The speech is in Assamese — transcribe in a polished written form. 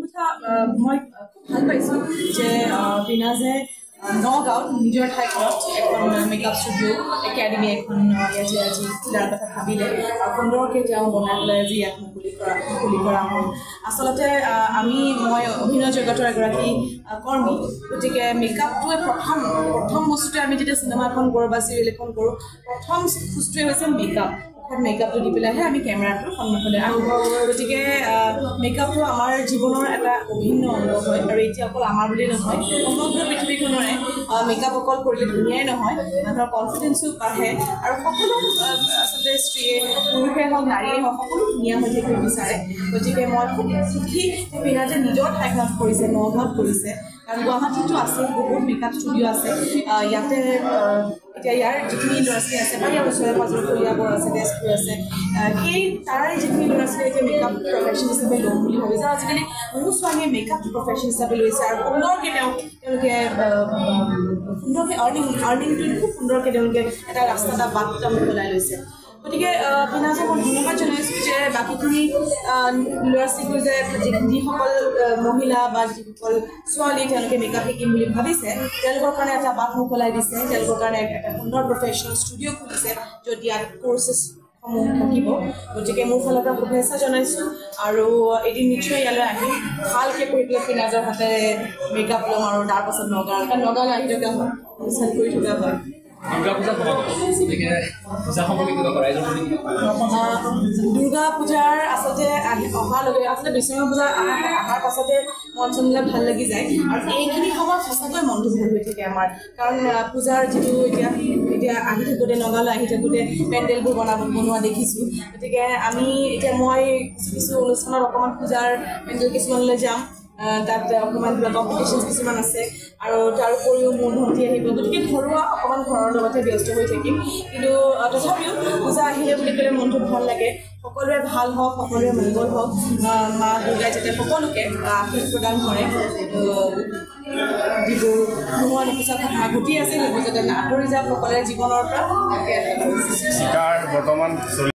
কথা মই খুব ভাল পাইছোঁ যে বিনাজে নগাঁৱত নিজৰ ঠাইখনত এখন মেকআপ ষ্টুডিঅ' একাডেমি এখন ইয়াতে আজি খোলাৰ কথা ভাবিলে আৰু সুন্দৰকৈ তেওঁ বনাই পেলাই আজি ইয়াত মুকলি কৰা হ'ল আচলতে মই অভিনয় জগতৰ এগৰাকী কৰ্মী গতিকে মেকআপটোৱে প্ৰথম বস্তুটোৱে আমি যেতিয়া চিনেমা এখন কৰোঁ বা চিৰিয়েল এখন কৰোঁ প্ৰথম বস্তুটোৱে হৈছে মেকআপটো দি পেলাইহে আমি কেমেৰাটোৰ সন্মুখলৈ আহোঁ গতিকে মেকআপটো আমাৰ জীৱনৰ এটা অভিন্ন অংগ হয় আৰু এতিয়া অকল আমাৰ বুলি নহয় সমগ্ৰ পৃথিৱীখনৰে মেকআপ অকল কৰিলে ধুনীয়াই নহয় মানুহৰ কনফিডেঞ্চো বাঢ়ে আৰু সকলো আচলতে স্ত্ৰীয়ে পুৰুষে হওক নাৰীয়ে হওক সকলো ধুনীয়া হৈ থাকিব বিচাৰে গতিকে মই খুব সুখী বিনাজে নিজৰ ঠাইখনত কৰিছে নগাঁৱত কৰিছে কাৰণ গুৱাহাটীতো আছে বহুত মেকআপ ষ্টুডিঅ' আছে ইয়াতে এতিয়া ইয়াৰ যিখিনি ল'ৰা ছোৱালী আছে বা ইয়াৰ ওচৰে পাঁজৰে কলিয়াবৰ আছে তেজপুৰ আছে সেই তাৰে যিখিনি ল'ৰা ছোৱালী এতিয়া মেকআপ প্ৰফেশ্যন হিচাপে ল'ম বুলি ভাবিছে আজিকালি বহু ছোৱালীয়ে মেকআপ প্ৰফেশ্যন হিচাপে লৈছে আৰু সুন্দৰকৈ তেওঁলোকে আৰ্নিংটো খুব সুন্দৰকৈ তেওঁলোকে এটা ৰাস্তা এটা বাট ওলাই লৈছে গতিকে বিনাজে মই ধন্যবাদ জনাইছোঁ যে বাকীখিনি ল'ৰা ছোৱালীবোৰ যে যিসকল মহিলা বা যিসকল ছোৱালী তেওঁলোকে মেকআপ শিকিম বুলি ভাবিছে তেওঁলোকৰ কাৰণে এটা বাট মোকলাই দিছে তেওঁলোকৰ কাৰণে এটা সুন্দৰ প্ৰফেশ্যনেল ষ্টুডিঅ' খুলিছে য'ত ইয়াত কৰ্চেছসমূহ থাকিব গতিকে মোৰ ফালৰ পৰা শুভেচ্ছা জনাইছোঁ আৰু এদিন নিশ্চয় ইয়ালৈ আহিম ভালকৈ কৰি পেলাই বিনাজৰ হাতেৰে মেকআপ ল'ম আৰু তাৰপাছত নগাঁৱলৈ আহি থকা হয় অনুষ্ঠান কৰি থকা হয় দুৰ্গা পূজাৰ আচলতে অহাৰ লগে আচলতে বিশ্বকৰ্মা পূজা অহাৰ পাছতে মন চনবিলাক ভাল লাগি যায় আৰু এইখিনি সময়ত সঁচাকৈ মনটো ভাল হৈ থাকে আমাৰ কাৰণ পূজাৰ যিটো এতিয়া আহি থাকোঁতে নগাঁৱলৈ আহি থাকোঁতে পেণ্ডেলবোৰ বনোৱা দেখিছোঁ গতিকে মই কিছু অনুষ্ঠানত অকণমান পূজাৰ পেণ্ডেল কিছুমানলৈ যাম তাত অকণমান কিবা কম্পিটিশ্যন কিছুমান আছে আৰু তাৰ উপৰিও মোৰ ভণ্টি আহিব গতিকে ঘৰুৱা অকণমান ঘৰৰ লগতে ব্যস্ত হৈ থাকিম কিন্তু তথাপিও পূজা আহিলে বুলি ক'লে মনটো ভাল লাগে সকলোৰে ভাল হওক সকলোৰে মংগল হওক মা দুৰ্গাই যাতে সকলোকে আশীষ প্ৰদান কৰে যিবোৰ নোহোৱা নোপোচা কথা ঘটি আছে সেইবোৰ যাতে আঁতৰি যাওক সকলোৰে জীৱনৰ পৰা